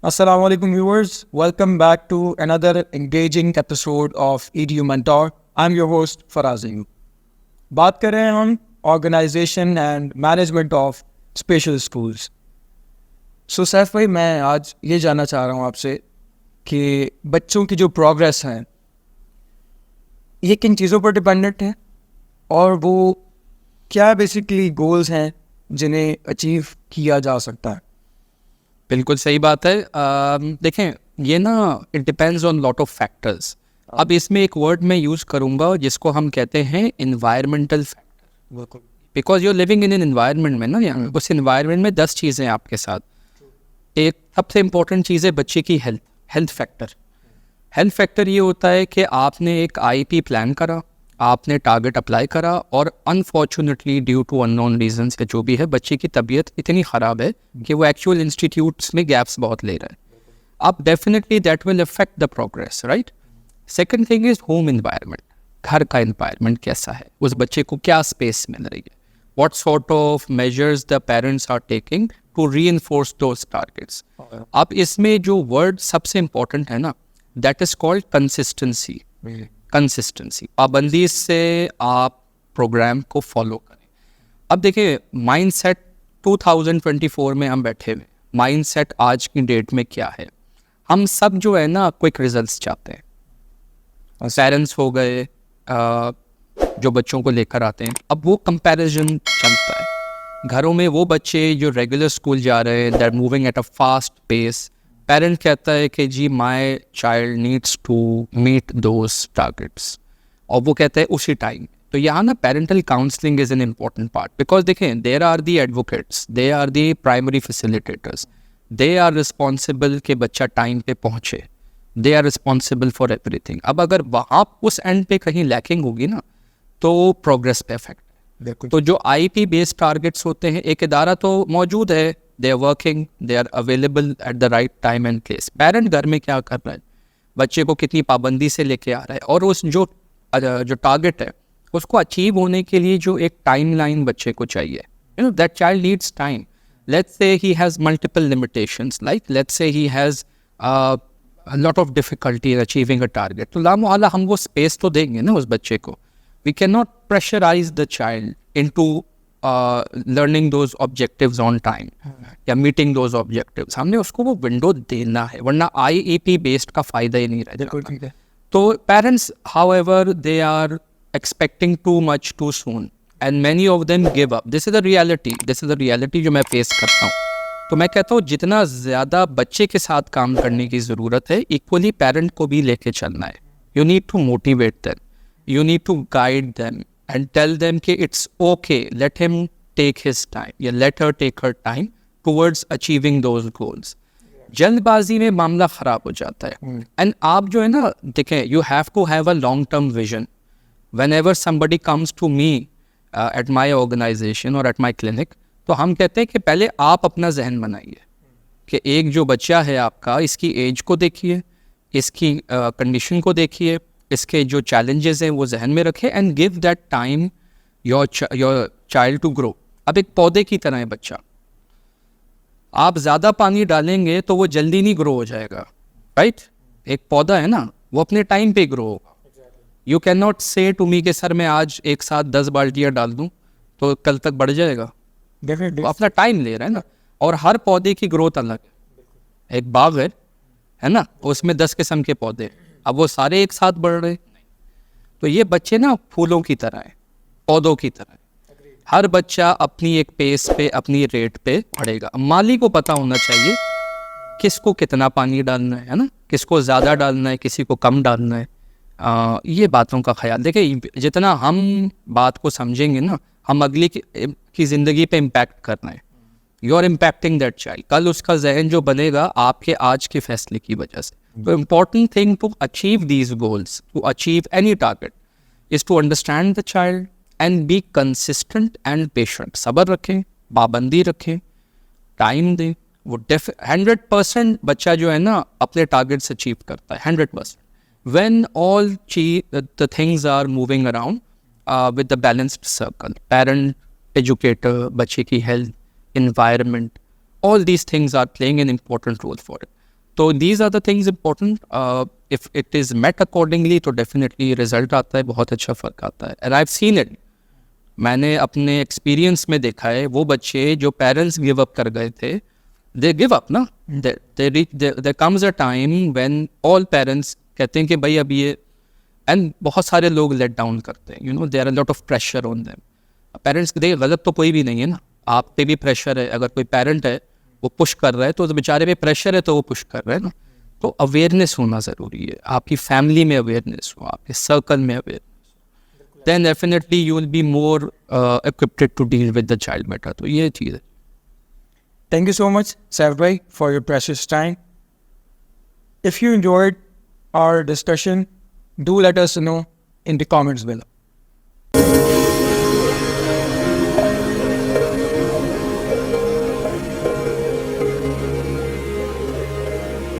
Assalamu alaikum viewers. Welcome back to another engaging episode of EDU Mentor. I'm your host Faraz Ayub. बात कर रहे हैं हम organisation and management of special schools. So Saif भाई, मैं आज ये जानना चाह रहा हूँ आपसे कि बच्चों की जो प्रोग्रेस है ये किन चीज़ों पर डिपेंडेंट है और वो क्या बेसिकली गोल्स हैं जिन्हें अचीव किया जा सकता है। बिल्कुल सही बात है। देखें, ये ना it depends on lot of factors. अब इसमें एक वर्ड मैं यूज़ करूँगा जिसको हम कहते हैं इन्वायरमेंटल फैक्टर। बिल्कुल। Because you're living in an environment में ना, यहाँ उस इन्वायरमेंट में 10 चीज़ें आपके साथ। एक सबसे इम्पोर्टेंट चीज़ है बच्चे की हेल्थ फैक्टर। हेल्थ फैक्टर ये होता है कि आपने एक आईपी प्लान करा, आपने टारगेट अप्लाई करा और unfortunately due to unknown reasons के जो भी है बच्चे की तबीयत इतनी ख़राब है कि वो एक्चुअल इंस्टीट्यूट्स में गैप्स बहुत ले रहा है। अब definitely that will affect the progress, right. Second thing is home environment. घर का इन्वायरमेंट कैसा है, उस बच्चे को क्या स्पेस मिल रही है, what sort of measures the parents are taking to reinforce those targets. अब इसमें जो वर्ड सबसे इम्पोर्टेंट है ना, that is called consistency. Consistency, पाबंदी से आप प्रोग्राम को फॉलो करें। अब देखिए, माइंडसेट 2024 में हम बैठे हुए, माइंडसेट आज की डेट में क्या है। हम सब जो है ना क्विक रिजल्ट्स चाहते हैं। पेरेंट्स हो गए जो बच्चों को लेकर आते हैं, अब वो कंपैरिजन चलता है घरों में। वो बच्चे जो रेगुलर स्कूल जा रहे हैं, they are moving at a fast pace. Parent कहता है कि जी my child needs to meet those targets, और वो कहता है उसी टाइम। तो यहाँ ना parental counselling is an important part, because देखें there are the advocates, they are the primary facilitators, they are responsible कि बच्चा टाइम पे पहुँचे, they are responsible for everything. अब अगर वहाँ उस एंड पे कहीं लैकिंग होगी ना तो प्रोग्रेस पे इफेक्ट है। तो जो आईपी बेस्ड टारगेट्स होते हैं, एक इदारा तो मौजूद है, they are working, they are available at the right time and place. Parent घर में क्या कर रहा है, बच्चे को कितनी पाबंदी से लेके आ रहा है, और उस जो टारगेट है उसको अचीव होने के लिए जो एक टाइम लाइन बच्चे को चाहिए, you know that child needs time. Let's say he has multiple limitations, like let's say he has a lot of difficulty in achieving a target, तो लामोहल्ला हम वो स्पेस तो देंगे ना उस बच्चे को। We cannot pressurize the child into learning those objectives on time या meeting those objectives। हमने उसको वो विंडो देना है, वरना IEP बेस्ड का फ़ायदा ही नहीं रहता। तो parents however they are expecting too much too soon and many of them give up। this is the reality जो मैं फेस करता हूँ। तो मैं कहता हूँ जितना ज़्यादा बच्चे के साथ काम करने की ज़रूरत है, इक्वली पेरेंट को भी लेके चलना है। You need to motivate them, you need to guide them and tell them कि it's okay, let him take his time या let her take her time towards achieving those goals. जल्दबाजी में मामला ख़राब हो जाता है। एंड आप जो है ना, देखें, you have to have a long term vision. Whenever somebody comes to me at my organisation और एट माई क्लिनिक, तो हम कहते हैं कि पहले आप अपना जहन बनाइए कि एक जो बच्चा है आपका, इसकी एज को देखिए, इसकी कंडीशन को देखिए, इसके जो चैलेंजेस हैं वो जहन में रखें and give that time your child to grow. अब एक पौधे की तरह है बच्चा, आप ज़्यादा पानी डालेंगे तो वो जल्दी नहीं ग्रो हो जाएगा, राइट। एक पौधा है ना, वो अपने टाइम पे ग्रो होगा। यू कैन नॉट से टू मी कि सर मैं आज एक साथ 10 बाल्टियाँ डाल दूँ तो कल तक बढ़ जाएगा। तो अपना टाइम ले रहा है ना, और हर पौधे की ग्रोथ अलग है। एक बाग है ना, उसमें 10 किस्म के पौधे, अब वो सारे एक साथ बढ़ रहे। तो ये बच्चे ना फूलों की तरह है, पौधों की तरह है। हर बच्चा अपनी एक पेस पे, अपनी रेट पे बढ़ेगा। माली को पता होना चाहिए किसको कितना पानी डालना है ना, किसको ज़्यादा डालना है, किसी को कम डालना है। ये बातों का ख्याल देखिए, जितना हम बात को समझेंगे ना, हम अगली की ज़िंदगी पे इम्पैक्ट करना है। You are impacting that child. कल उसका जहन जो बनेगा आपके आज के फैसले की वजह से। तो important thing to achieve these goals, to achieve any target, is to understand the child and be consistent and patient. सब्र रखें, पाबंदी रखें, टाइम दें। वो 100% बच्चा जो है ना अपने टारगेट्स अचीव करता है, 100%। when all the things are moving around with the balanced circle, parent, educator, बच्चे की health, environment, all these things are playing an important role for it. तो these are the things important. If it is met accordingly तो definitely result आता है, बहुत अच्छा फ़र्क आता है. And I have seen it. मैंने अपने एक्सपीरियंस में देखा है वो बच्चे जो पेरेंट्स गिव अप कर गए थे, दे गिव अप ना. There comes a time when all parents कहते हैं कि भाई अब ये, एंड बहुत सारे लोग लेट डाउन करते हैं. You know there are lot of pressure on them. Parents के देखिए गलत तो कोई भी नहीं है ना, आप पे भी प्रेशर है. अगर कोई पेरेंट है वो पुश कर रहा है तो बेचारे पे प्रेशर है तो वो पुश कर रहा है ना. तो अवेयरनेस होना ज़रूरी है. आपकी फैमिली में अवेयरनेस हो, आपके सर्कल में awareness, then definitely you will be more equipped to deal with the child matter. तो ये चीज़ है. Thank you so much, Saif Bhai, for your precious time. If you enjoyed our discussion, do let us know in the comments below.